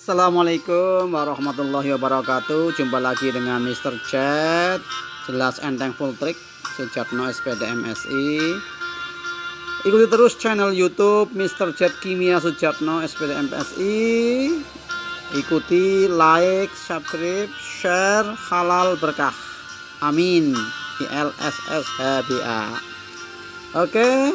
Assalamualaikum warahmatullahi wabarakatuh. Jumpa lagi dengan Mr. Chat, jelas enteng full trick Sujatno SPD MSI. Ikuti terus channel YouTube Mr. Chat Kimia Sujatno SPD MSI. Ikuti, like, subscribe, share, halal berkah. Amin. ILSSHBA. Oke.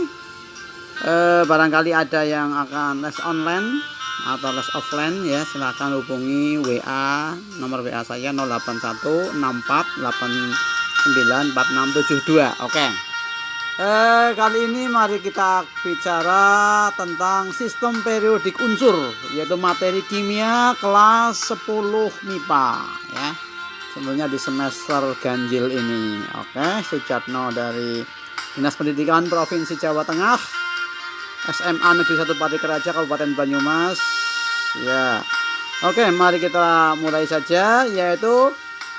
Barangkali ada yang akan les online atau les offline ya, silahkan hubungi WA, nomor WA saya 081648994672. Oke. Kali ini mari kita bicara tentang sistem periodik unsur, yaitu materi kimia kelas 10 MIPA ya. Sebelumnya di semester ganjil ini. Oke, Sujatno dari Dinas Pendidikan Provinsi Jawa Tengah, SMA Negeri 1 Patikaraja Kabupaten Banyumas ya. Oke, mari kita mulai saja, yaitu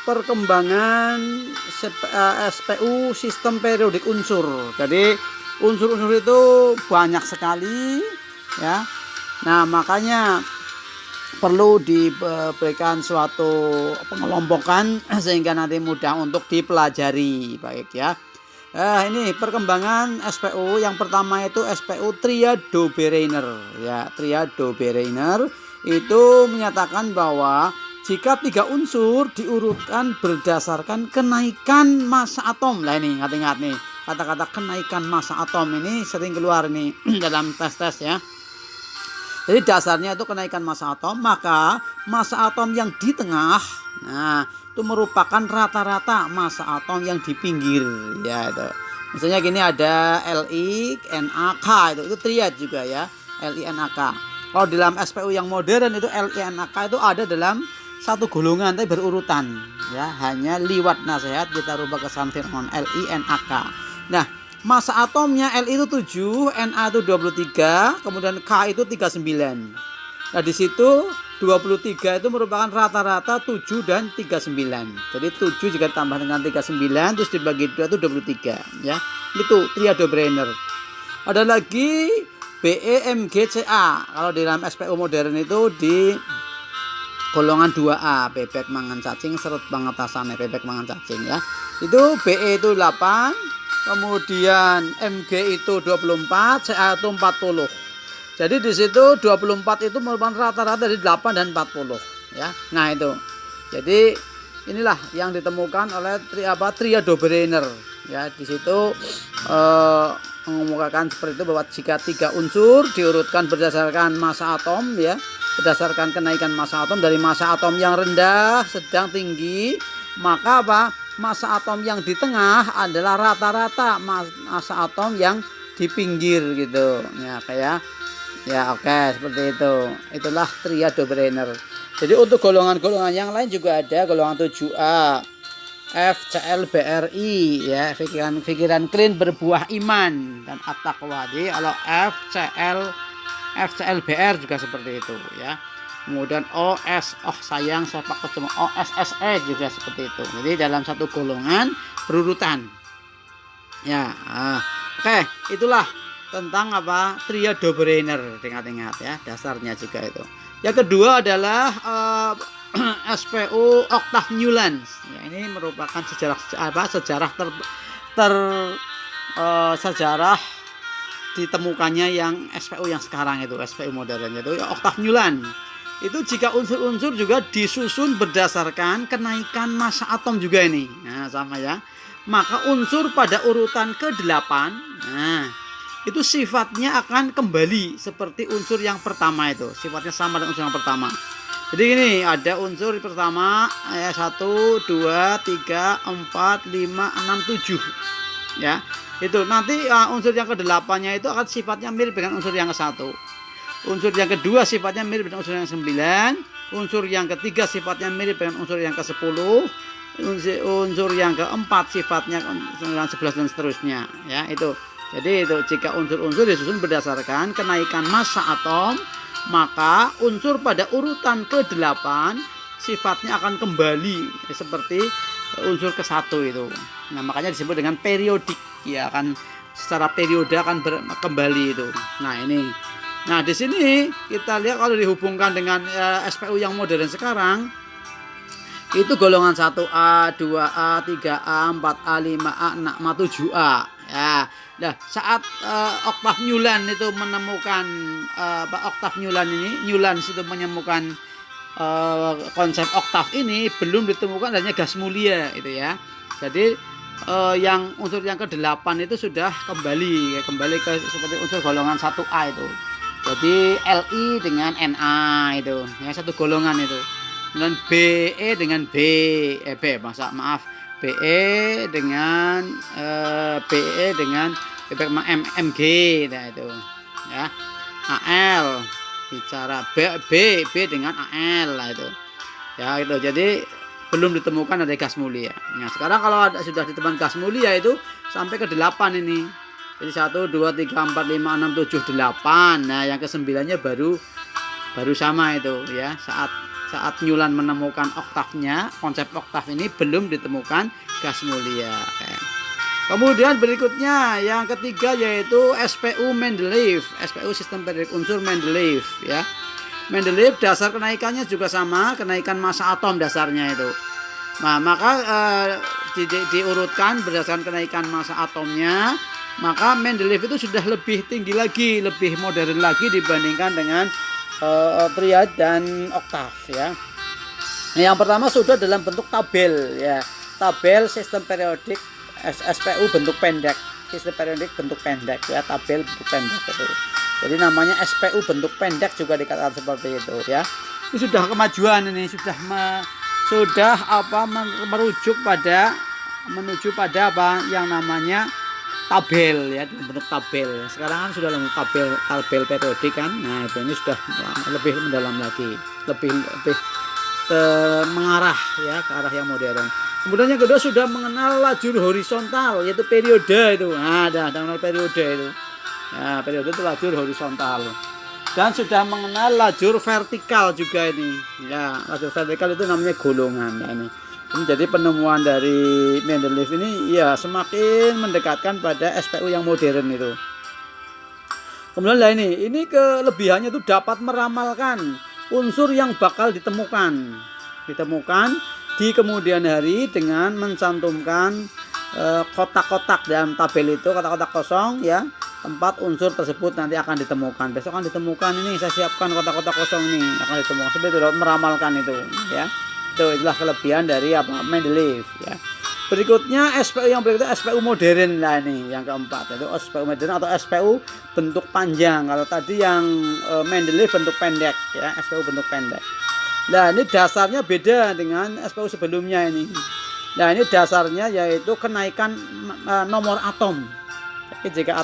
perkembangan SPU sistem periodik unsur. Jadi unsur-unsur itu banyak sekali ya. Nah, makanya perlu diberikan suatu pengelompokan sehingga nanti mudah untuk dipelajari, baik ya. Ini perkembangan SPU. Yang pertama itu SPU Triadobereiner ya. Triadobereiner itu menyatakan bahwa jika 3 unsur diurutkan berdasarkan kenaikan massa atom. Lah ini ingat-ingat nih, kata-kata kenaikan massa atom ini sering keluar nih dalam tes-tes ya. Jadi dasarnya itu kenaikan massa atom, maka massa atom yang di tengah, nah itu merupakan rata-rata massa atom yang di pinggir ya itu. Misalnya gini, ada Li, NaK, itu triad juga ya, Li, NaK. Kalau dalam SPU yang modern itu Li, NaK itu ada dalam satu golongan tapi berurutan ya, hanya liwat nasihat kita rubah ke sanfirmon Li, NaK. Nah, massa atomnya Li itu 7, Na itu 23, kemudian K itu 39. Nah, di situ 23 itu merupakan rata-rata 7 dan 39. Jadi 7 jika tambah dengan 39 terus dibagi 2 itu 23 ya. Itu Triadobereiner. Ada lagi BEMGCA. Kalau di dalam SPU modern itu di golongan 2A, bebek mangan cacing serut pengetasane bebek mangan cacing ya. Itu BE itu 8, kemudian MG itu 24, CA itu 40. Jadi di situ 24 itu merupakan rata-rata dari 8 dan 40 ya. Nah, itu. Jadi inilah yang ditemukan oleh Triadobereiner ya. Di situ mengemukakan seperti itu, bahwa jika 3 unsur diurutkan berdasarkan massa atom ya, berdasarkan kenaikan massa atom dari massa atom yang rendah, sedang, tinggi, maka apa? Massa atom yang di tengah adalah rata-rata massa atom yang di pinggir gitu ya, kayak ya. Oke, seperti itu. Itulah Triadobereiner. Jadi untuk golongan-golongan yang lain juga ada golongan 7A, FClBRI ya, pikiran clean berbuah iman dan at-taqwa. Jadi kalau FClBR juga seperti itu ya. Kemudian OS, sayang sepak ketemu, OSSE juga seperti itu. Jadi dalam satu golongan berurutan ya. Oke, itulah tentang apa Triadobereiner, ingat-ingat ya, dasarnya juga itu. Yang kedua adalah SPU Octave Newlands ya. Ini merupakan sejarah sejarah ditemukannya yang SPU yang sekarang itu, SPU modern itu Octave Newlands. Itu jika unsur-unsur juga disusun berdasarkan kenaikan massa atom juga ini. Nah, sama ya. Maka unsur pada urutan ke-8, nah itu sifatnya akan kembali seperti unsur yang pertama itu. Sifatnya sama dengan unsur yang pertama. Jadi ini ada unsur pertama ya, 1, 2, 3, 4, 5, 6, 7 ya. Itu nanti unsur yang ke-8-nya itu akan sifatnya mirip dengan unsur yang ke-1. Unsur yang kedua sifatnya mirip dengan unsur yang ke-9. Unsur yang ketiga sifatnya mirip dengan unsur yang ke-10. Unsur yang keempat sifatnya dengan 11 dan seterusnya ya. Itu. Jadi itu jika unsur-unsur disusun berdasarkan kenaikan massa atom, maka unsur pada urutan ke-8 sifatnya akan kembali seperti unsur ke-1 itu. Nah, makanya disebut dengan periodik ya, akan secara periode akan kembali itu. Nah, ini Nah, di sini kita lihat kalau dihubungkan dengan SPU yang modern sekarang, itu golongan 1A, 2A, 3A, 4A, 5A, 6A, 7A. Ya. Nah, saat oktav Newland itu menemukan oktav Newland ini, Newlands itu menemukan konsep oktav ini, belum ditemukan adanya gas mulia itu ya. Jadi yang unsur yang ke-8 itu sudah kembali ke seperti unsur golongan 1A itu. Jadi Li dengan Na itu, ya satu golongan itu. Dan Be dengan Be dengan Mg, nah itu ya. Al bicara B dengan Al lah itu ya, itu jadi belum ditemukan ada gas mulia. Nah sekarang kalau sudah ditemukan gas mulia itu sampai ke 8 ini, jadi 1, 2, 3, 4, 5, 6, 7, 8. Nah yang ke-9-nya baru sama itu ya. Saat Newland menemukan oktavnya, konsep oktav ini belum ditemukan gas mulia. Kemudian berikutnya yang ketiga yaitu SPU Mendeleev, SPU sistem periodik unsur Mendeleev ya. Mendeleev dasar kenaikannya juga sama, kenaikan massa atom dasarnya itu. Nah, maka diurutkan berdasarkan kenaikan massa atomnya, maka Mendeleev itu sudah lebih tinggi lagi, lebih modern lagi dibandingkan dengan triad dan oktav ya. Yang pertama sudah dalam bentuk tabel ya, tabel sistem periodik SPU bentuk pendek, sistem periodik bentuk pendek ya, tabel bentuk pendek itu. Jadi namanya SPU bentuk pendek juga dikatakan seperti itu ya. Ini sudah kemajuan, ini sudah menuju pada apa yang namanya tabel ya, bentuk tabel. Sekarang kan sudah dalam tabel periodik kan. Nah, itu ini sudah lebih mendalam lagi, lebih mengarah ya ke arah yang modern. Kemudian yang kedua sudah mengenal lajur horizontal yaitu periode itu. Nah, ada mengenal periode itu. Nah, periode itu lajur horizontal. Dan sudah mengenal lajur vertikal juga ini. Ya, lajur vertikal itu namanya golongan ya ini. Jadi penemuan dari Mendeleev ini ya semakin mendekatkan pada SPU yang modern itu. Kemudian lah ini kelebihannya itu dapat meramalkan unsur yang bakal ditemukan di kemudian hari dengan mencantumkan kotak-kotak dalam tabel itu, kotak-kotak kosong ya, tempat unsur tersebut nanti akan ditemukan. Besok akan ditemukan ini, saya siapkan kotak-kotak kosong ini akan ditemukan. Seperti itu dapat meramalkan itu ya. Itulah kelebihan dari Mendeleev ya. Berikutnya SPU yang berikutnya SPU modern. Nah ini yang keempat, itu SPU modern atau SPU bentuk panjang. Kalau tadi yang Mendeleev bentuk pendek ya, SPU bentuk pendek. Nah ini dasarnya beda dengan SPU sebelumnya ini. Nah ini dasarnya yaitu kenaikan nomor atom. Jadi jika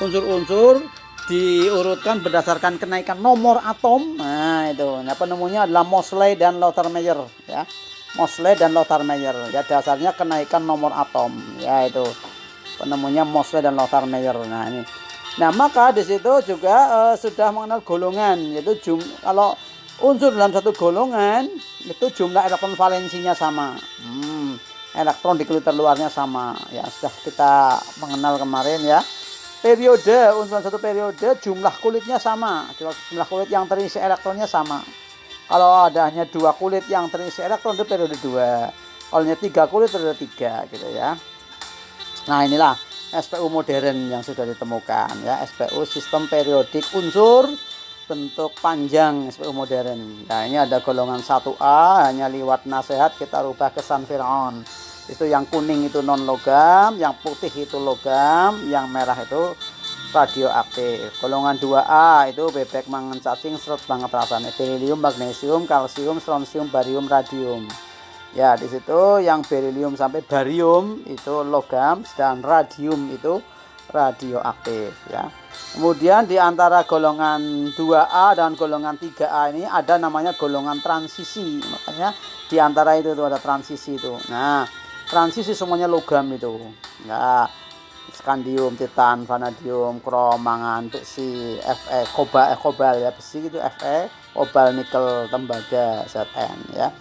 unsur-unsur diurutkan berdasarkan kenaikan nomor atom. Nah itu, nah penemunya adalah Moseley dan Lotharmeyer ya. Moseley dan Lotharmeyer ya, dasarnya kenaikan nomor atom ya, itu penemunya Moseley dan Lotharmeyer. Nah ini, nah maka di situ juga sudah mengenal golongan, yaitu kalau unsur dalam satu golongan itu jumlah elektron valensinya sama, elektron di kulit terluarnya sama ya, sudah kita mengenal kemarin ya. Periode, unsur satu periode jumlah kulitnya sama, jumlah kulit yang terisi elektronnya sama. Kalau ada hanya 2 kulit yang terisi elektron itu periode 2, kalau hanya 3 kulit periode 3 gitu ya. Nah inilah SPU modern yang sudah ditemukan ya, SPU sistem periodik unsur bentuk panjang, SPU modern. Nah ini ada golongan 1A, hanya liwat nasihat kita rubah ke San Firaun. Itu yang kuning itu non logam, yang putih itu logam, yang merah itu radioaktif. Golongan 2A itu bebek mangan cacing seret banget rasanya, berilium, magnesium, kalsium, strontium, barium, radium. Ya di situ yang berilium sampai barium itu logam, dan radium itu radioaktif ya. Kemudian di antara golongan 2A dan golongan 3A ini ada namanya golongan transisi. Makanya di antara itu tuh ada transisi itu. Nah, transisi semuanya logam itu. Nah, skandium, titan, vanadium, krom, mangan, besi, Fe, kobal ya, besi itu Fe, kobal, nikel, tembaga, Zn ya.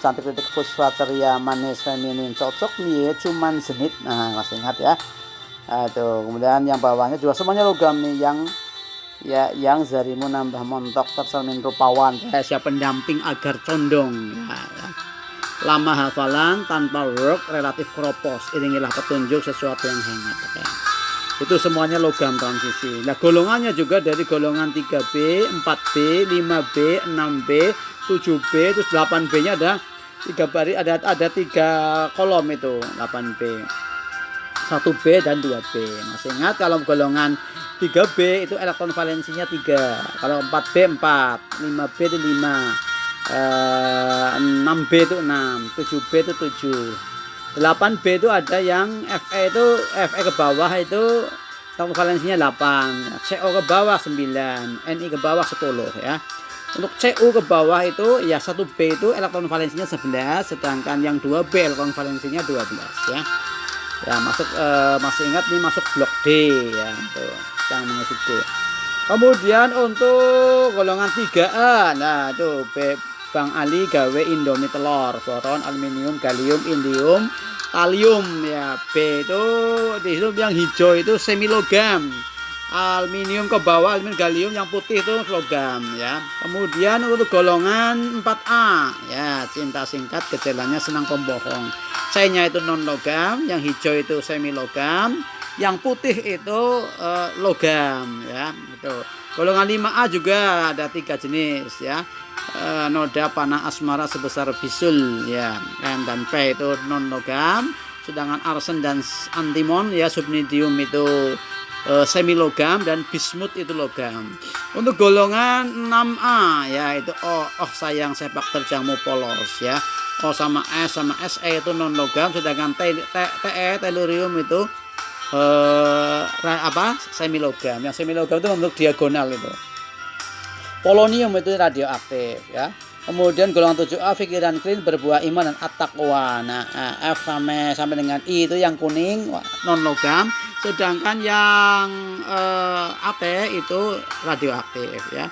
Cantik titik fosfat, ceria, manis, feminin, cocok nih cuman zenit. Nah, masih ingat ya. Nah, itu. Kemudian yang bawahnya juga semuanya logam nih, yang ya yang zarimu nambah montok tercermin rupawan rahasia pendamping agar condong ya. Lama hafalan tanpa work relatif kropos iringilah petunjuk sesuatu yang hangat ya. Itu semuanya logam transisi. Nah golongannya juga dari golongan 3B, 4B, 5B, 6B, 7B, terus 8B nya ada 3 baris, ada 3 kolom itu 8B, 1B dan 2B. Masih ingat kalau golongan 3B itu elektron valensinya 3, kalau 4B 4, 5B itu 5, 6B itu 6, 7B itu 7, 8B itu ada yang Fe ke bawah itu elektron valensinya 8, CO ke bawah 9, Ni ke bawah 10 ya. Untuk Cu ke bawah itu ya 1B itu elektron valensinya 11, sedangkan yang 2B elektron valensinya 12 ya. Ya masih ingat nih masuk blok D ya, tuh yang mengisi D. Kemudian untuk golongan 3A, nah itu Bang Ali gawe Indomie telur, boron, aluminium, gallium, indium, kalium ya. B itu di situ yang hijau itu semi logam, aluminium ke bawah, aluminium, gallium, yang putih itu logam ya. Kemudian untuk golongan 4A ya, cinta singkat gejalanya senang pembohong. C-nya itu non logam, yang hijau itu semi logam, yang putih itu logam ya. Itu golongan 5A juga ada 3 jenis ya. Noda panah asmara sebesar bisul ya. M dan P itu non logam, sedangkan arsen dan antimon ya, subnidium itu semi logam, dan bismut itu logam. Untuk golongan 6A ya itu sayang sepak terjangmu polos ya. O sama S sama Se itu non logam, sedangkan Te tellurium itu semi logam. Yang semi logam itu bentuk diagonal itu. Polonium itu radioaktif ya. Kemudian golongan 7A pikiran clean berbuah iman dan at-taqwa. Nah, F sampai dengan I itu yang kuning non logam, sedangkan yang AT itu radioaktif ya.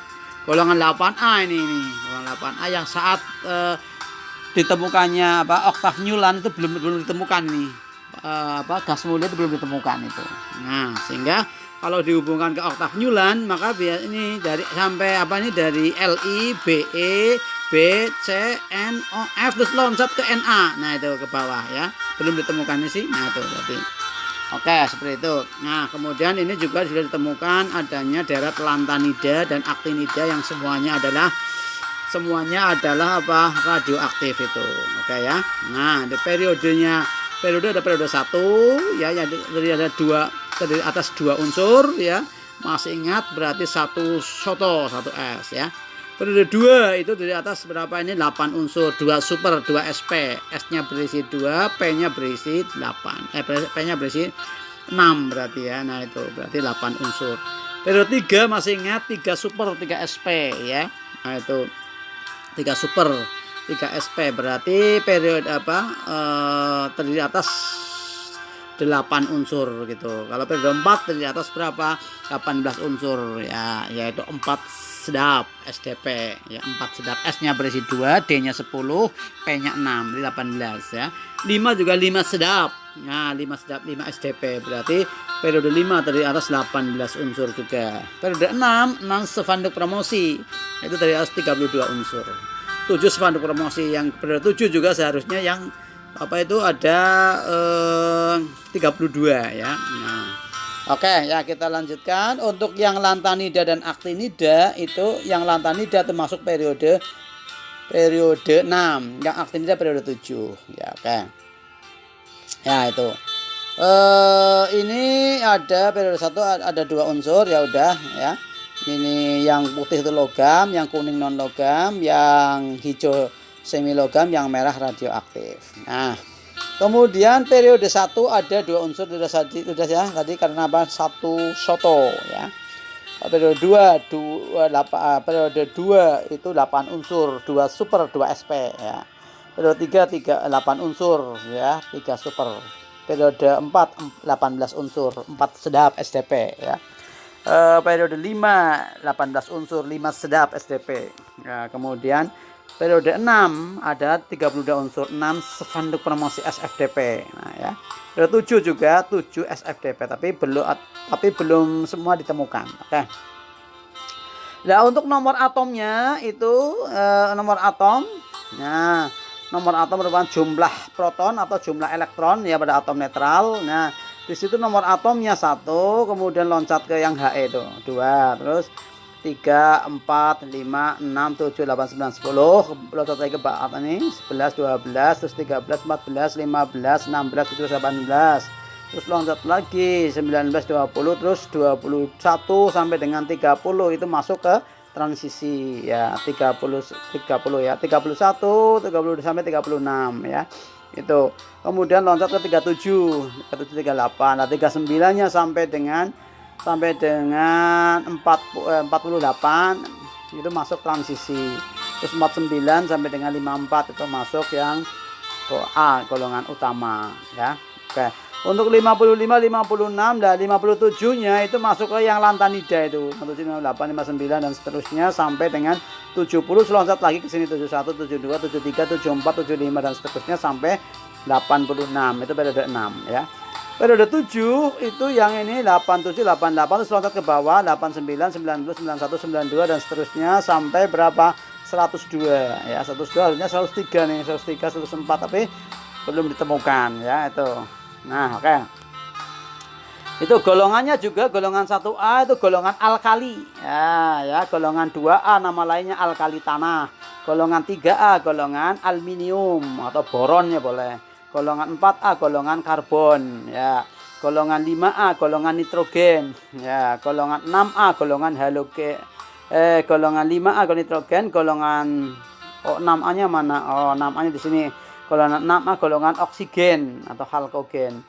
Golongan 8A ini golongan 8A yang saat ditemukannya oktav Newland itu belum ditemukan nih, gas mulia itu belum ditemukan itu. Nah sehingga kalau dihubungkan ke oktav Newland maka ini dari sampai dari Li, Be, B, C, N, O, F terus loncat ke Na. Nah itu ke bawah ya, belum ditemukan sih. Nah itu berarti oke seperti itu. Nah kemudian ini juga sudah ditemukan adanya deret lantanida dan aktinida yang semuanya adalah radioaktif itu. Oke ya. Nah, di periode ada periode 1 ya, yang dari atas 2 unsur ya. Masih ingat berarti 1 soto, 1 S ya. Periode 2 itu dari atas berapa ini? 8 unsur, 2 super, 2 SP. S-nya berisi 2, P-nya berisi 8. P-nya berisi 6 berarti ya. Nah, itu berarti 8 unsur. Periode 3 masih ingat 3 super, 3 SP ya. Nah, itu 3 super, 3 SP berarti periode terdiri atas 8 unsur gitu. Kalau periode 4 terdiri atas berapa? 18 unsur ya, yaitu 4 sedap SDP ya, 4 sedap. S-nya berisi 2, D-nya 10, P-nya 6, jadi 18 ya. 5 juga 5 sedap. Nah, 5 sedap, 5 SDP berarti periode 5 terdiri atas 18 unsur juga. Periode 6 spanduk promosi itu dari atas 32 unsur. 7 spanduk promosi, yang periode 7 juga seharusnya yang ada 32 ya. Nah, oke ya, kita lanjutkan. Untuk yang lantanida dan aktinida itu, yang lantanida termasuk periode 6, yang aktinida periode 7 ya. Oke ya, itu ini ada periode 1 ada 2 unsur ya udah ya. Ini yang putih itu logam, yang kuning non logam, yang hijau semi logam, yang merah radioaktif. Nah kemudian periode 1 ada 2 unsur sudah ya tadi, karena 1 soto ya. Periode 2 periode 2 itu 8 unsur, 2 super, 2 SP ya. Periode 3 8 unsur ya, 3 super. Periode 4 18 unsur, 4 sedap SDP ya. Periode 5 18 unsur, 5 sedap SDP ya. Kemudian periode 6 ada 32 unsur, 6 spanduk promosi SFDP. Nah ya. Periode 7 juga 7 SFDP, tapi belum semua ditemukan. Oke. Nah, untuk nomor atomnya itu nomor atom. Nah, nomor atom merupakan jumlah proton atau jumlah elektron ya pada atom netral. Nah, di situ nomor atomnya 1, kemudian loncat ke yang He itu 2, terus 3, 4, 5, 6, 7, 8, 9, 10, loncat lagi ke bawah ini 11, 12, terus 13, 14, 15, 16, 17, 18. Terus loncat lagi 19, 20, terus 21 sampai dengan 30 itu masuk ke transisi ya 30 ya 31, 30 sampai 36 ya. Itu. Kemudian loncat ke 37, 38. Nah, 39-nya sampai dengan 48 itu masuk transisi. Terus 49 sampai dengan 54 itu masuk yang A, golongan utama ya. Oke. Untuk 55, 56 dan 57-nya itu masuk ke yang lantanida itu. 57, 58, 59 dan seterusnya sampai dengan 70 loncat lagi ke sini 71, 72, 73, 74, 75 dan seterusnya sampai 86. Itu periode 6 ya. Periode 7 itu yang ini 87, 88 terus loncat ke bawah 89, 90, 91, 92 dan seterusnya sampai berapa? 102 ya. 102 harusnya 103 nih, 103, 104 tapi belum ditemukan ya itu. Nah, oke. Itu golongannya juga golongan 1A itu golongan alkali. Ya, golongan 2A nama lainnya alkali tanah. Golongan 3A golongan aluminium atau boron ya boleh. Golongan 4A golongan karbon ya. Golongan 5A golongan nitrogen ya. Golongan 6A golongan halogen. Golongan 5A golongan nitrogen, golongan 6A-nya mana? Oh, 6A-nya di sini. Golongan 6A golongan oksigen atau halkogen.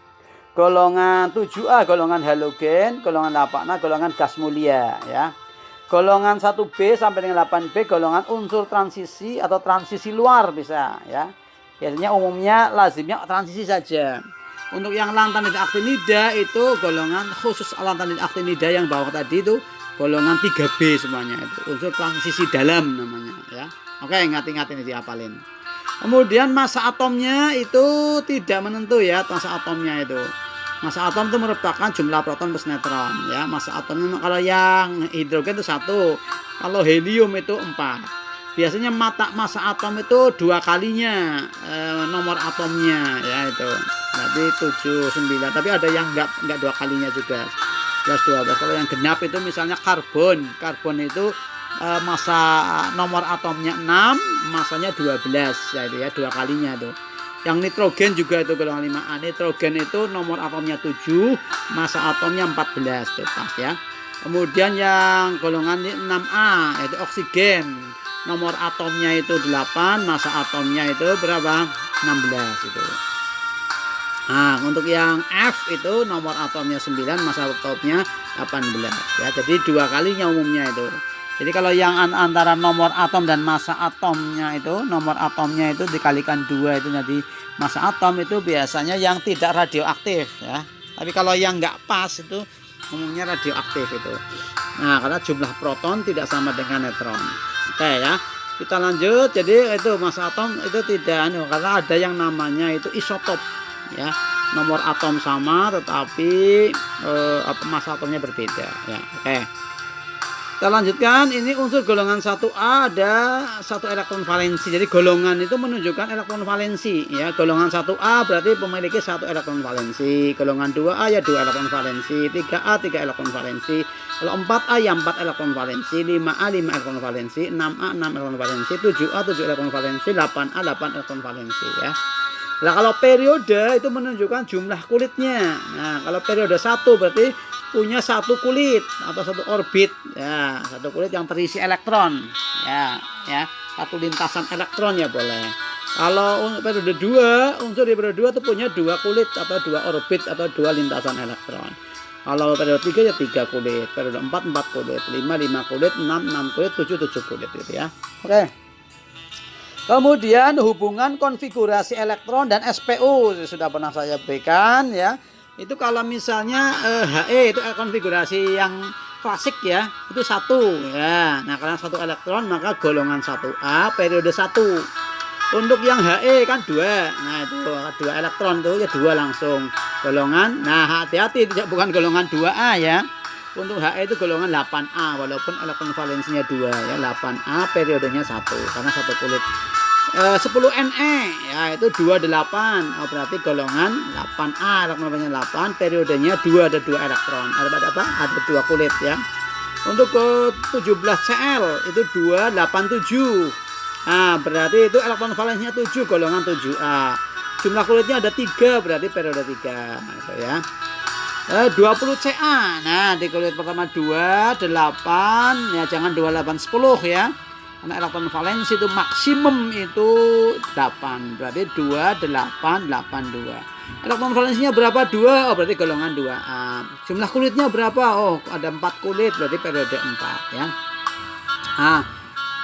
Golongan 7A golongan halogen, golongan 8A golongan gas mulia ya. Golongan 1B sampai dengan 8B golongan unsur transisi atau transisi luar bisa ya. Biasanya umumnya lazimnya transisi saja. Untuk yang lantanida aktinida itu golongan khusus lantanida aktinida yang bawah tadi itu golongan 3B semuanya itu unsur transisi dalam namanya ya. Oke, ngati-ngati ini dihafalin. Kemudian massa atomnya itu tidak menentu ya, massa atomnya itu. Massa atom itu merupakan jumlah proton plus neutron ya. Massa atomnya kalau yang hidrogen itu 1, kalau helium itu 4. Biasanya massa atom itu 2 kalinya nomor atomnya ya itu. Berarti 7, 9. Tapi ada yang enggak 2 kalinya juga. 11, 12. Kalau yang genap itu misalnya karbon. Karbon itu massa nomor atomnya 6, massanya 12 ya itu ya 2 kalinya tuh. Yang nitrogen juga itu golongan 5A. Nitrogen itu nomor atomnya 7, massa atomnya 14 tuh pas ya. Kemudian yang golongan 6A itu oksigen. Nomor atomnya itu 8, massa atomnya itu berapa? 16 itu. Nah, untuk yang F itu nomor atomnya 9, massa atomnya 18 ya. Jadi 2 kalinya umumnya itu. Jadi kalau yang antara nomor atom dan massa atomnya itu, nomor atomnya itu dikalikan 2 itu jadi massa atom itu biasanya yang tidak radioaktif ya. Tapi kalau yang nggak pas itu umumnya radioaktif itu. Nah, karena jumlah proton tidak sama dengan neutron. Oke ya. Kita lanjut. Jadi itu massa atom itu tidak karena ada yang namanya itu isotop ya. Nomor atom sama tetapi massa atomnya berbeda ya. Oke. Kita lanjutkan, ini unsur golongan 1A ada 1 elektron valensi. Jadi golongan itu menunjukkan elektron valensi ya. Golongan 1A berarti memiliki 1 elektron valensi. Golongan 2A ya 2 elektron valensi. 3A 3 elektron valensi. Kalau 4A ya 4 elektron valensi. 5A 5 elektron valensi. 6A 6 elektron valensi. 7A 7 elektron valensi. 8A 8 elektron valensi ya. Nah, kalau periode itu menunjukkan jumlah kulitnya. Nah, kalau periode 1 berarti punya 1 kulit atau 1 orbit ya, 1 kulit yang terisi elektron ya, 1 lintasan elektron ya boleh. Kalau periode 2, unsur di periode 2 itu punya 2 kulit atau 2 orbit atau 2 lintasan elektron. Kalau periode 3 ya 3 kulit, periode 4 4 kulit, 5 5 kulit, 6 6 kulit, 7 7 kulit gitu ya. Oke. Kemudian hubungan konfigurasi elektron dan SPU sudah pernah saya berikan ya. Itu kalau misalnya He itu konfigurasi yang klasik ya, itu 1 ya. Nah, karena 1 elektron maka golongan 1A periode 1. Untuk yang He kan 2. Nah, itu 2 elektron tuh ya 2 langsung golongan. Nah, hati-hati tidak bukan golongan 2A ya. Untuk HE itu golongan 8A walaupun elektron valensinya 2 ya. 8A periodenya 1 karena satu kulit. 10 Ne ya itu 28. Oh, berarti golongan 8A, elektron valensinya 8, periodenya 2, ada 2 elektron. Ada apa? Ada 2 kulit ya. Untuk ke 17 Cl itu 287. Nah, berarti itu elektron valensinya 7, golongan 7A. Jumlah kulitnya ada 3, berarti periode 3 gitu ya. 20 Ca. Nah, di kulit pertama 2, 8 ya, jangan 28 10 ya. Karena elektron valensi itu maksimum itu 8. Berarti 2 8 8 2. Elektron valensinya berapa? 2. Oh, berarti golongan 2A. Jumlah kulitnya berapa? Oh, ada 4 kulit, berarti periode 4 ya. Nah,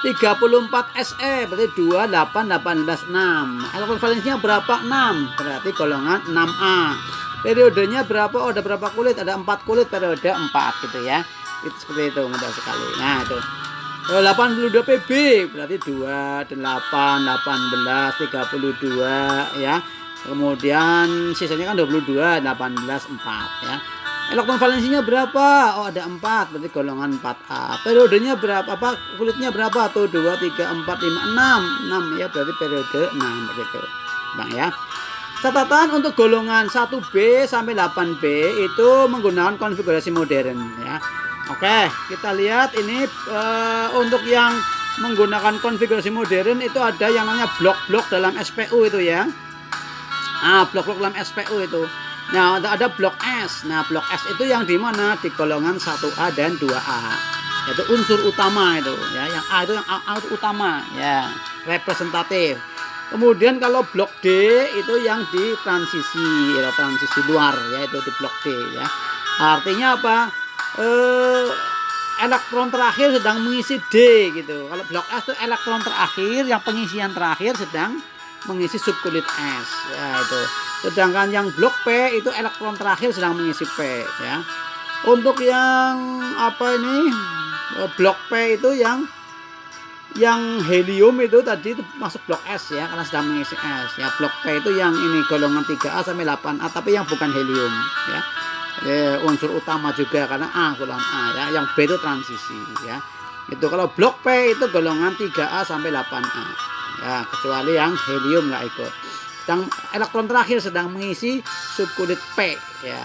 34 Se berarti 2 8 18 6. Elektron valensinya berapa? 6. Berarti golongan 6A. Periodenya berapa? Oh, ada berapa kulit? Ada 4 kulit, periode 4 gitu ya. Itu seperti itu, mudah sekali. Nah, itu 82 Pb berarti 2 8 18 32 ya. Kemudian sisanya kan 22 18 4 ya. Elektron valensinya berapa? Oh, ada 4, berarti golongan 4A. Periodenya berapa? Apa kulitnya berapa? Tuh 2 3 4 5 6 ya, berarti periode 6 begitu. Bang ya. Catatan untuk golongan 1B sampai 8B itu menggunakan konfigurasi modern ya. Oke, kita lihat ini untuk yang menggunakan konfigurasi modern itu ada yang namanya blok-blok dalam SPU itu ya. Blok-blok dalam SPU itu. Nah, ada blok S. Nah, blok S itu yang di mana? Di golongan 1A dan 2A. Itu unsur utama itu ya. Yang A itu yang A itu utama ya, representatif. Kemudian kalau blok D itu yang di transisi, ya, transisi luar ya, itu di blok D ya. Artinya apa? Elektron terakhir sedang mengisi D gitu. Kalau blok S itu elektron terakhir yang pengisian terakhir sedang mengisi subkulit S ya itu. Sedangkan yang blok P itu elektron terakhir sedang mengisi P ya. Untuk yang apa ini? Blok P itu yang helium itu tadi itu masuk blok S ya, karena sedang mengisi S ya. Blok P itu yang ini golongan 3A sampai 8A tapi yang bukan helium ya. Unsur utama juga karena A golongan A ya, yang B itu transisi ya. Itu kalau blok P itu golongan 3A sampai 8A ya, kecuali yang helium nggak ikut. Sedang elektron terakhir sedang mengisi subkulit P ya.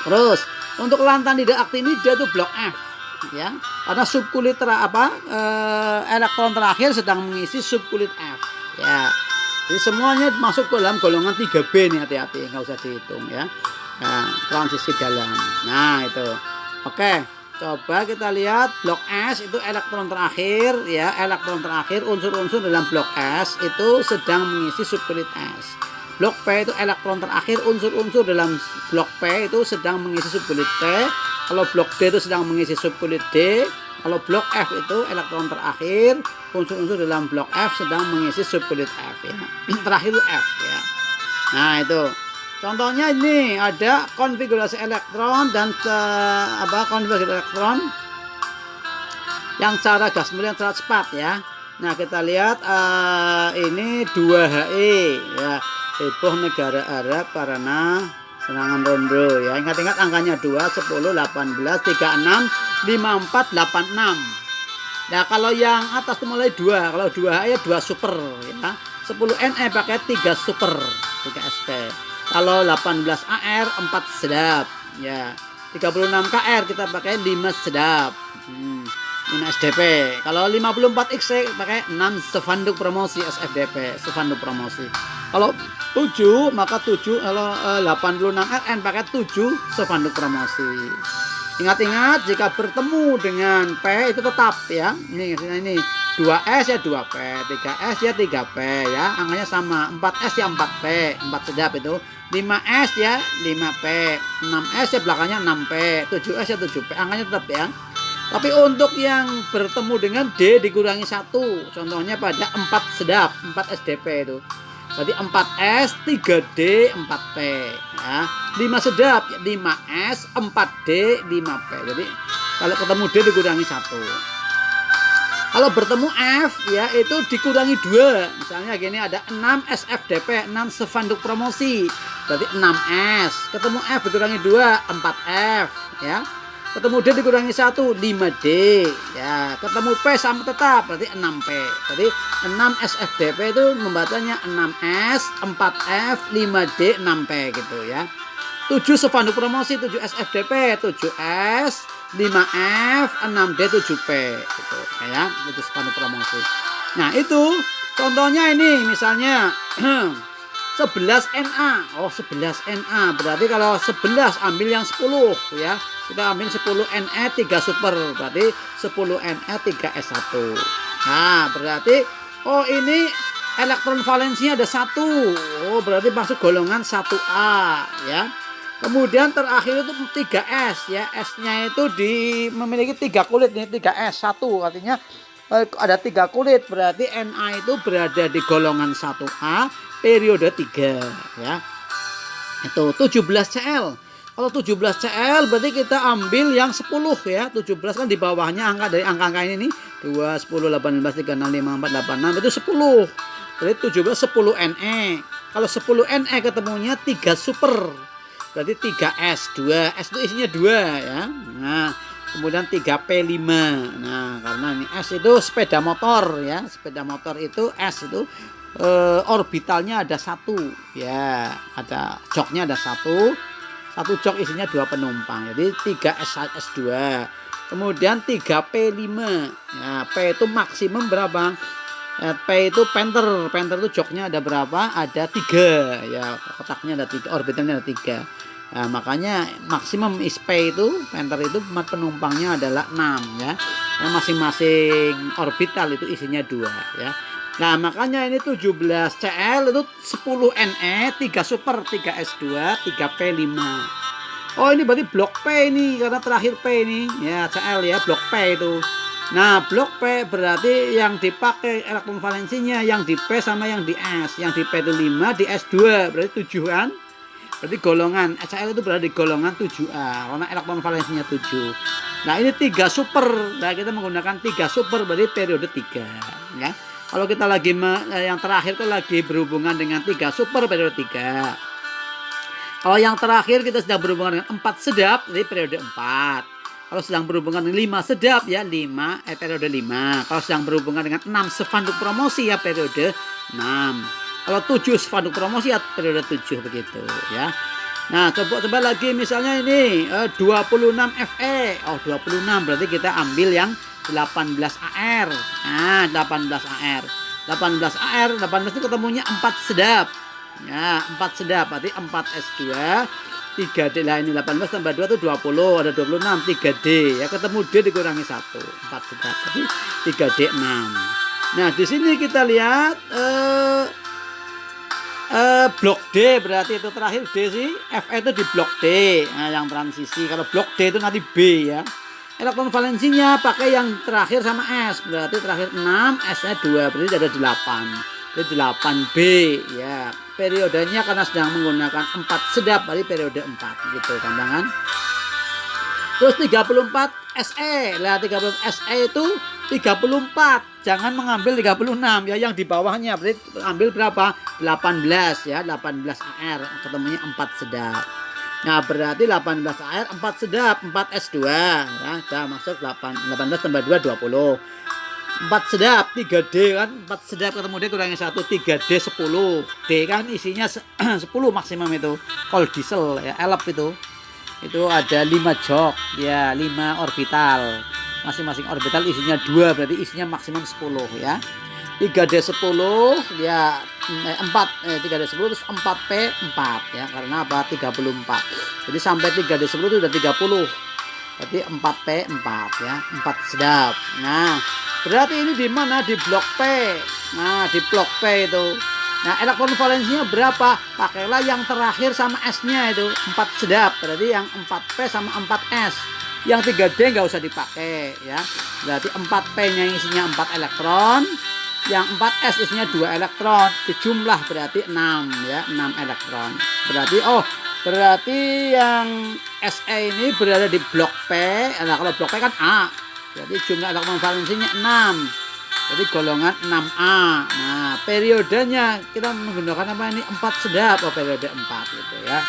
Terus untuk lantan tidak aktinida itu blok F ya, karena subkulit elektron terakhir sedang mengisi subkulit F ya. Jadi semuanya masuk ke dalam golongan 3B nih, hati-hati nggak usah dihitung ya. Nah, transisi dalam. Nah, itu. Oke, coba kita lihat blok S itu elektron terakhir ya, elektron terakhir unsur-unsur dalam blok S itu sedang mengisi subkulit S. Blok P itu elektron terakhir unsur-unsur dalam blok P itu sedang mengisi subkulit P. Kalau blok D itu sedang mengisi subkulit D. Kalau blok F itu elektron terakhir unsur-unsur dalam blok F sedang mengisi subkulit F ya. Terakhir itu F ya. Nah, itu. Contohnya ini ada konfigurasi elektron dan konfigurasi elektron yang cara gas mulia secara cepat ya. Nah, kita lihat ini 2HE ya. Heboh negara Arab karena serangan rondo ya. Ingat-ingat angkanya 2, 10, 18, 36, 54, 86. Nah, kalau yang atas itu mulai 2. Kalau 2 ya 2 super ya. 10 Ne pakai 3 super, 3 SP. Kalau 18 AR 4 sedap ya. 36 KR kita pakai 5 sedap. 5 SDP. Kalau 54 XC pakai 6 spanduk promosi SFDP, spanduk promosi. Kalau 7 maka 7, kalau 86 RN pakai 7 spanduk promosi. Ingat-ingat jika bertemu dengan P itu tetap ya. Ini 2S ya 2P, 3S ya 3P ya. Angkanya sama. 4S ya 4P, 4 sedap itu. 5S ya 5P, 6S ya belakangnya 6P, 7S ya 7P. Angkanya tetap ya. Tapi untuk yang bertemu dengan D dikurangi 1. Contohnya pada 4 sedap, 4 SDP itu. Berarti 4S, 3D, 4P ya. 5 sedap, 5S, 4D, 5P. Jadi kalau ketemu D dikurangi 1. Kalau bertemu F ya itu dikurangi 2. Misalnya gini ada 6 SFDP, 6 spanduk promosi. Berarti 6S. Ketemu F dikurangi 2, 4F ya. Ketemu D dikurangi 1, 5D. Ya, ketemu P sama tetap, berarti 6P. Berarti 6 SFDP itu membacanya 6S, 4F, 5D, 6P gitu ya. 7 spanduk promosi, 7 SFDP, 7S, 5F, 6D, 7P gitu ya. Itu spanduk promosi. Nah, itu contohnya ini misalnya 11 NA. Oh, 11 NA. Berarti kalau 11 ambil yang 10 ya. Kita ambil 10 NE 3 super. Berarti 10 NE 3 S1. Nah, berarti oh ini elektron valensinya ada 1. Oh, berarti masuk golongan 1A ya. Kemudian terakhir itu 3S ya. S-nya itu memiliki 3 kulit nih, 3S 1. Artinya ada 3 kulit, berarti Na itu berada di golongan 1A periode 3 ya. Itu 17Cl. Kalau 17Cl berarti kita ambil yang 10 ya. 17 kan di bawahnya angka dari angka-angka ini nih. 2, 10, 18, 3, 6, 5, 4, 8, 6 itu 10. Berarti 17 10 Ne. Kalau 10 Ne ketemunya 3 super. Berarti 3S, 2S itu isinya 2 ya. Nah, kemudian 3P5. Nah, karena ini S itu sepeda motor ya. Sepeda motor itu S itu orbitalnya ada 1 ya. Ada joknya ada 1. 1 jok isinya 2 penumpang. Jadi 3S2. Kemudian 3P5. Ya, P itu maksimum berapa? P itu penter. Penter itu joknya ada berapa? Ada 3 ya. Kotaknya ada 3, orbitalnya ada 3. Nah, makanya maksimum is P itu penter itu penumpangnya adalah 6 ya. Masing-masing orbital itu isinya 2 ya. Nah, makanya ini 17Cl itu 10 Ne, 3 super, 3S2, 3P5. Oh, ini berarti blok P ini karena terakhir P ini ya, Cl ya, blok P itu. Nah, blok P berarti yang dipakai elektron valensinya yang di P sama yang di S. Yang di P itu 5, di S2 berarti 7 kan? Berarti golongan Cl itu berada di golongan 7A karena elektron valensinya 7. Nah, ini 3 super. Nah, kita menggunakan 3 super berarti periode 3 ya. Kalau kita lagi yang terakhir itu lagi berhubungan dengan 3 super periode 3. Kalau yang terakhir kita sedang berhubungan dengan 4 sedap, jadi periode 4. Kalau sedang berhubungan dengan 5 sedap ya 5 periode 5. Kalau sedang berhubungan dengan 6 spanduk promosi ya periode 6. Kalau 7 spanduk promosi ya periode 7 begitu ya. Nah, coba lagi misalnya ini 26 Fe. Oh, 26 berarti kita ambil yang 18 AR. Nah, 18 AR. 18 AR, 18 itu ketemunya 4 sedap. Ya, 4 sedap berarti 4 S2, 3D. Lah ini 18 tambah 2 itu 20, ada 26, 3D. Ya, ketemu D dikurangi 1, 4 sedap. Berarti 3D 6. Nah, di sini kita lihat blok D berarti itu terakhir D sih. Fe itu di blok D. Nah, yang transisi. Kalau blok D itu nanti B ya. Elektron valensinya pakai yang terakhir sama S. Berarti terakhir 6, S-nya 2. Berarti ada 8. Jadi 8B ya. Periodenya karena sedang menggunakan 4 sedap, berarti periode 4 gitu gampangan. Terus 34 SE. Lah 34 SE itu 34. Jangan mengambil 36 ya, yang di bawahnya. Berarti ambil berapa? 18 ya, 18 AR. Ketemunya 4 sedap. Nah, berarti 18 AR 4 sedap, 4 S2 ya. Udah masuk 18 tambah 2 20. 4 sedap, 3D kan, 4 sedap ketemu D kurangi 1, 3D 10. D kan isinya 10 maksimum itu. Kalau diesel ya, elep itu. Itu ada 5 jok ya, 5 orbital. Masing-masing orbital isinya 2, berarti isinya maksimum 10 ya. 3D 10 ya 3D 10 terus 4P 4 ya, karena apa? 34. Jadi sampai 3D 10 itu udah 30. Berarti 4P 4 ya, 4 sedap. Nah, berarti ini di mana? Di blok P. Nah, di blok P itu. Nah, elektron valensinya berapa? Pakailah yang terakhir sama S-nya itu 4 sedap. Berarti yang 4P sama 4S. Yang 3D nggak usah dipakai ya. Berarti 4P-nya isinya 4 elektron. Yang 4S isinya 2 elektron. Dijumlah berarti 6 ya, 6 elektron. Berarti yang SE ini berada di blok P. Nah, kalau blok P kan A. Berarti jumlah elektron valensinya 6. Jadi golongan 6A. Nah, periodenya kita menggunakan apa ini? 4 sedap. Oh, periode 4 gitu ya.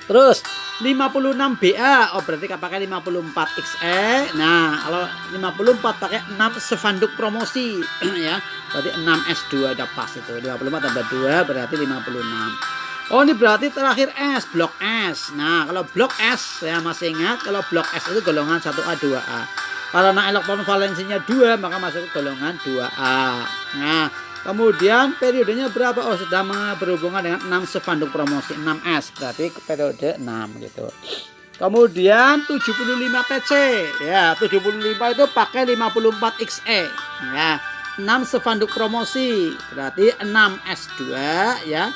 Terus 56BA, oh berarti pakai 54XE. Nah, kalau 54 pakai 6 spanduk promosi ya. Berarti 6S2 udah pas itu. 54 tambah 2 berarti 56. Oh, ini berarti terakhir S, blok S. Nah, kalau blok S saya masih ingat kalau blok S itu golongan 1A 2A. Karena elektron valensinya 2 maka masuk ke golongan 2A. Nah, kemudian periodenya berapa? Oh, sudah berhubungan dengan 6 spanduk promosi 6S, berarti periode 6 gitu. Kemudian 75 PC ya, 75 itu pakai 54XE ya. 6 spanduk promosi berarti 6S2 ya.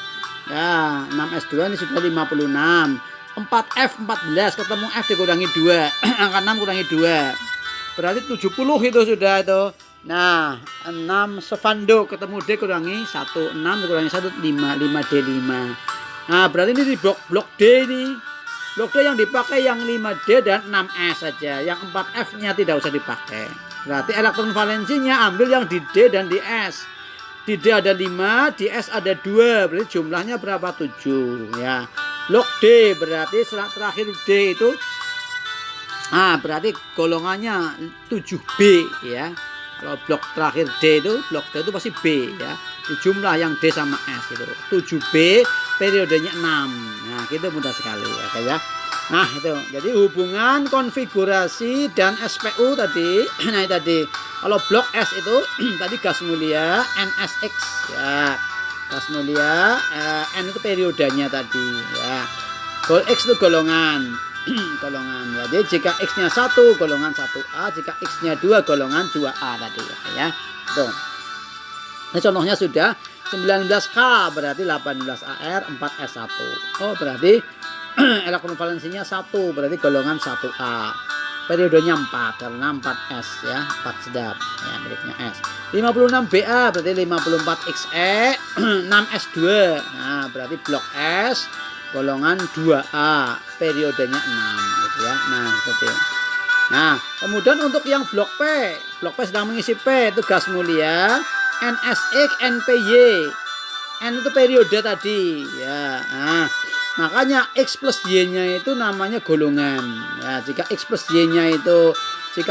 Ya, 6S2 ini sudah 56. 4F 14 ketemu F dikurangi 2. Angka 6 kurangi 2. Berarti 70 itu sudah itu. Nah, 6 spanduk ketemu D kurangi 1, 6 dikurangi 1 5, 5D5. Nah, berarti ini di blok D ini. Blok D yang dipakai yang 5D dan 6S saja. Yang 4F-nya tidak usah dipakai. Berarti elektron valensinya ambil yang di D dan di S. Di D ada 5, di S ada 2. Berarti jumlahnya berapa? 7 ya. Blok D berarti setelah terakhir D itu berarti golongannya 7B ya. Kalau blok terakhir D itu pasti B ya. Di jumlah yang D sama S itu 7B, periodenya 6. Nah, gitu mudah sekali ya kayak. Nah, itu. Jadi hubungan konfigurasi dan SPU tadi. Nah, tadi kalau blok S itu tadi gas mulia NSX ya. Gas mulia N itu periodenya tadi ya. X itu golongan. Golongan ya. Jadi jika X-nya 1 golongan 1A, jika X-nya 2 golongan 2A tadi ya. Tuh. Ini contohnya sudah 19K berarti 18AR 4S1. Oh, berarti elektron valensinya 1 berarti golongan 1A. Periodenya 4 karena 4S ya, 4 sedap ya miliknya S. 56BA berarti 54XE 6S2. Nah, berarti blok S golongan 2A, periodenya 6 gitu ya. Nah, seperti itu. Nah, kemudian untuk yang blok P sedang mengisi P itu gas mulia NSX NPY. N itu periode tadi ya. Nah, makanya X plus Y-nya itu namanya golongan. Ya, jika X plus Y-nya itu 3,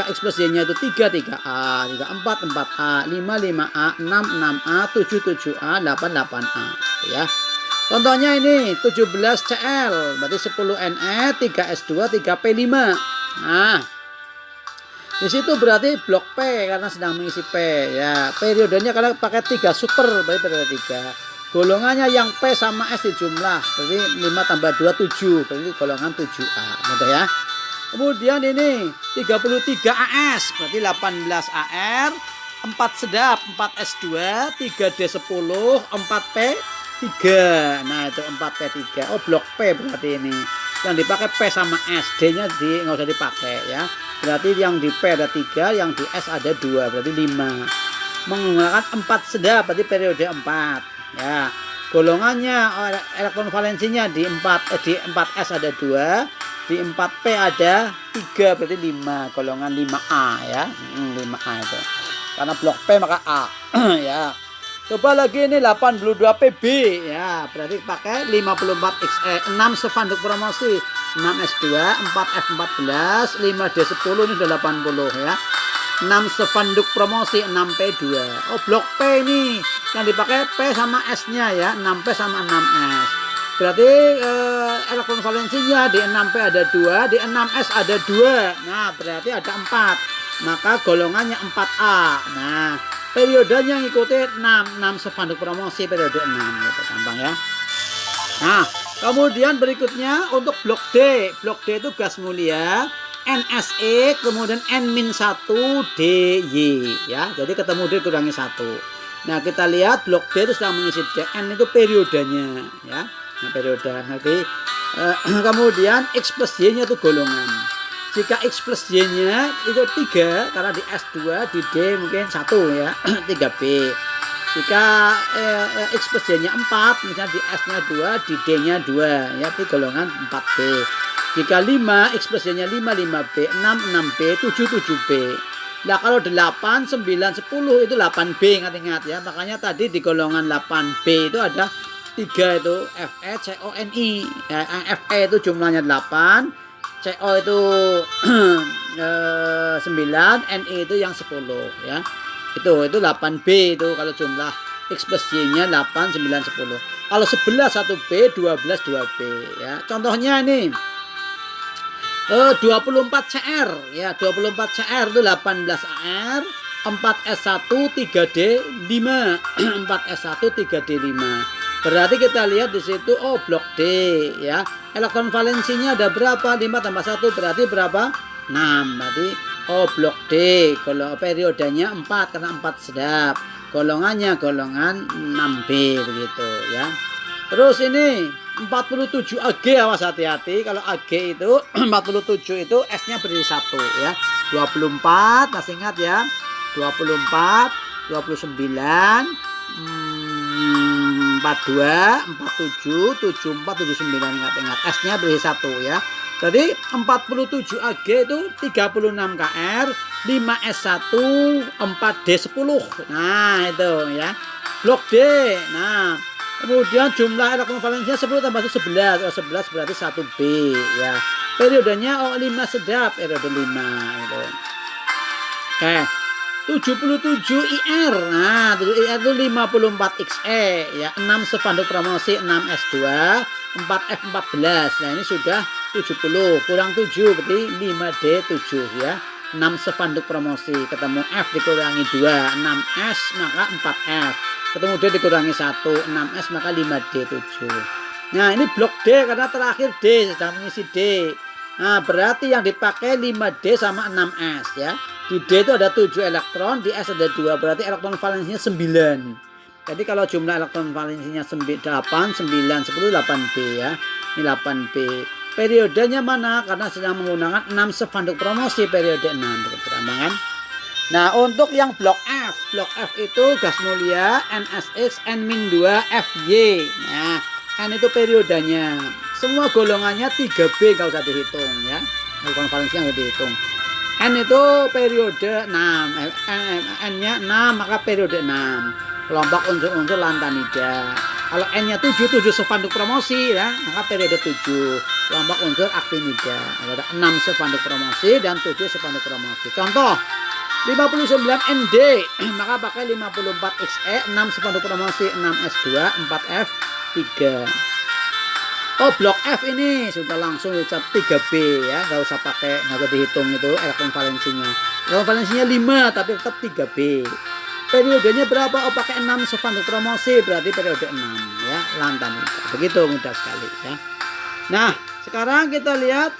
3A, jika 4, 4A, 5, 5A, 6, 6A, 7, 7A, 8, 8A ya. Contohnya ini 17Cl berarti 10Ne, 3S2, 3P5. Nah, di situ berarti blok P karena sedang mengisi P ya. Periodenya kalau pakai 3 super berarti periode 3. Golongannya yang P sama S di jumlah berarti 5 tambah 2 7 berarti golongan 7A. Mudah ya. Kemudian ini 33AS berarti 18AR 4 sedap 4S2 3D10 4P3. Nah, itu 4P3. Oh, blok P berarti ini. Yang dipakai P sama S, D-nya nggak usah dipakai ya. Berarti yang di P ada 3, yang di S ada 2, berarti 5. Menggunakan 4 sedap berarti periode 4 ya. Golongannya elektron valensinya di 4S ada 2, di 4P ada 3 berarti 5, golongan 5A ya. 5A itu. Karena blok P maka A ya. Coba lagi ini 82PB ya, berarti pakai 54XE 6 spanduk promosi 6S2 4F14 5D10 ini sudah 80 ya. 6 spanduk promosi 6P2. Oh, blok P ini yang dipakai P sama S-nya ya, 6P sama 6S. Berarti elektron valensinya di 6P ada 2, di 6S ada 2. Nah, berarti ada 4. Maka golongannya 4A. Nah, periodenya ngikutin 6 spanduk promosi periode 6 gitu, gampang ya. Nah, kemudian berikutnya untuk blok D. Blok D itu gas mulia NSE kemudian N-1DY ya. Jadi ketemu D kurangi 1. Nah, kita lihat blok D itu sedang mengisi D. N itu periodenya ya. Nah, periode nanti kemudian X plus Y-nya itu golongan. Jika X plus Y-nya itu 3 karena di S2, di D mungkin 1 ya, 3B. Jika X plus Y-nya 4, misalnya di S-nya 2, di D-nya 2 ya, itu golongan 4B. Jika 5, X plus Y-nya 5, 5B, 6, 6B, 7, 7B. Nah, kalau 8, 9, 10 itu 8B, ingat-ingat ya. Makanya tadi di golongan 8B itu ada 3 itu FeCONi. Ya, Fe itu jumlahnya 8, CO itu 9, Ni itu yang 10 ya. Itu 8B itu kalau jumlah X plus Y-nya 8, 9, 10. Kalau 11 1B, 12 2B ya. Contohnya ini 24 CR ya, 24 CR itu 18 AR, 4S1 3D 5, 4S1 3D 5. Berarti kita lihat di situ blok D ya. Elektron valensinya ada berapa? 5 tambah 1 berarti berapa? 6. Berarti blok D. Kalau periodenya 4 karena 4 sedap. Golongannya golongan 6B begitu ya. Terus ini 47 AG, awas hati-hati kalau AG itu 47 itu S-nya berdiri 1 ya. 24 masih ingat ya. 24, 29, 42, 47, 74, 79 ingat-ingat. S-nya berdiri 1 ya. Jadi 47 AG itu 36 KR, 5S1, 4D10. Nah, itu ya. Blok D. Nah, kemudian jumlah elektron valensinya 10 tambah 11. 11 berarti 1B ya. Periodenya 5 sedap, periode 5 itu. Oke. 77 IR. Nah, 77 IR itu 54 XE ya, 6 spanduk promosi, 6 S2, 4 F14. Nah, ini sudah 70 kurang 7 berarti 5D7 ya. 6 spanduk promosi ketemu F dikurangi 2, 6S maka 4F. Ketemu D dikurangi 1, 6S maka 5D7. Nah, ini blok D karena terakhir D sedang mengisi D. Nah, berarti yang dipakai 5D sama 6S ya. Di D itu ada 7 elektron, di S ada 2, berarti elektron valensinya 9. Jadi kalau jumlah elektron valensinya 8, 9, 10, 8B ya. Ini 8B. Periodenya mana? Karena sedang menggunakan 6 spanduk promosi, periode 6. Berambangan. Nah, untuk yang blok F. Blok F itu gas mulia NSX N-2 FY. Nah, N itu periodenya. Semua golongannya 3B, gak usah dihitung ya. Elektron valensinya nggak dihitung. N itu periode 6, N-nya 6 maka periode 6. Kelompok unsur-unsur lantanida. Kalau N-nya 7 spanduk promosi ya, maka periode 7. Kelompok unsur aktinida. Ada 6 spanduk promosi dan 7 spanduk promosi. Contoh 59 ND maka pakai 54 XE, 6 spanduk promosi, 6 S2, 4 F3. Blok F ini sudah langsung dicap 3B ya, nggak usah pakai, nggak usah dihitung itu elektron valensinya. Elektron valensinya 5 tapi tetap 3B. Periodenya berapa? Pakai 6 spanduk promosi berarti periode 6 ya, lantan. Begitu mudah sekali ya. Nah, sekarang kita lihat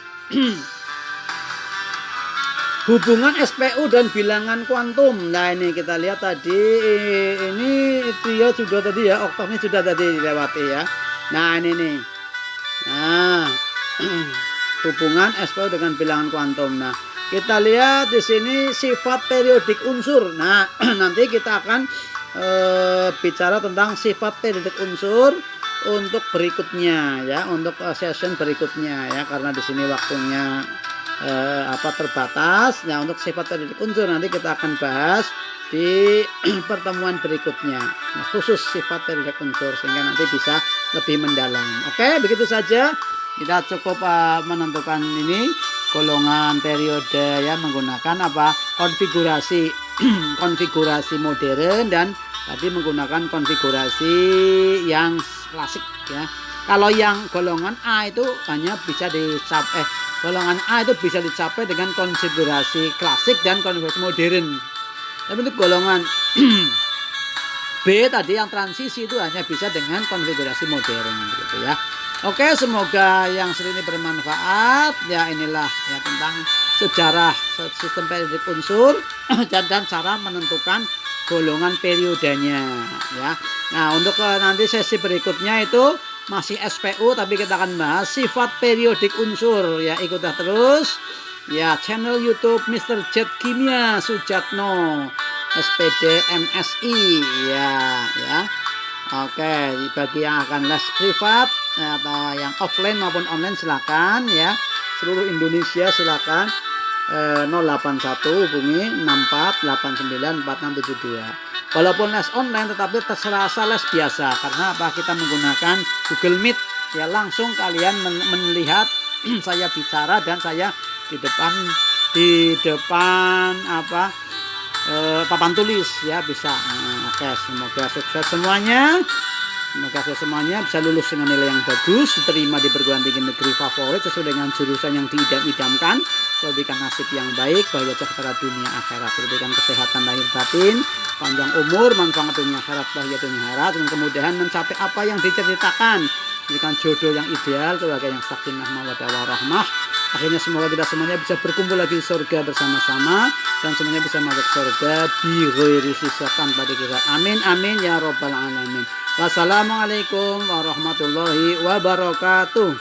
hubungan SPU dan bilangan kuantum. Nah, ini kita lihat tadi ini itu ya sudah tadi ya, oktavnya sudah tadi dilewati ya. Nah, ini nih. Nah, hubungan SPU dengan bilangan kuantum. Nah, kita lihat di sini sifat periodik unsur. Nah, nanti kita akan bicara tentang sifat periodik unsur untuk berikutnya ya, untuk session berikutnya ya, karena di sini waktunya terbatas. Nah, untuk sifat periodik unsur nanti kita akan bahas di pertemuan berikutnya. Nah, khusus sifat periodik unsur sehingga nanti bisa lebih mendalam. Oke, begitu saja. Kita cukup menentukan ini golongan periode ya menggunakan konfigurasi konfigurasi modern dan tadi menggunakan konfigurasi yang klasik ya. Kalau yang golongan A itu hanya bisa dicapai golongan A itu bisa dicapai dengan konfigurasi klasik dan konfigurasi modern. Tapi untuk golongan B tadi yang transisi itu hanya bisa dengan konfigurasi modern gitu ya. Oke, semoga yang seri ini bermanfaat. Ya, inilah ya tentang sejarah sistem periodik unsur dan cara menentukan golongan periodenya ya. Nah, untuk nanti sesi berikutnya itu masih SPU tapi kita akan bahas sifat periodik unsur ya. Ikuti terus ya channel YouTube Mr. Jet Kimia Sujatno SPD MSI ya. Oke, bagi yang akan les privat atau yang offline maupun online silakan ya. Seluruh Indonesia silakan 081 hubungi 64894672. Walaupun les online tetapi terserasa les biasa. Karena apa? Kita menggunakan Google Meet. Ya langsung kalian melihat saya bicara dan saya di depan apa papan tulis ya bisa. Oke, semoga sukses semuanya. Semoga semuanya bisa lulus dengan nilai yang bagus, diterima di perguruan tinggi negeri favorit sesuai dengan jurusan yang diidam-idamkan, diberikan nasib yang baik, bahagia sejahtera dunia akhirat, diberikan kesehatan lahir batin, panjang umur, manfaat dunia akhirat, bahagia dunia akhirat, dengan kemudahan mencapai apa yang diceritakan, diberikan jodoh yang ideal, keluarga yang sakinah mawaddah warahmah. Akhirnya semoga kita semuanya bisa berkumpul lagi di surga bersama-sama dan semuanya bisa masuk surga bi ghairi hisab tanpa dikira. Amin amin ya robbal alamin. Wassalamualaikum warahmatullahi wabarakatuh.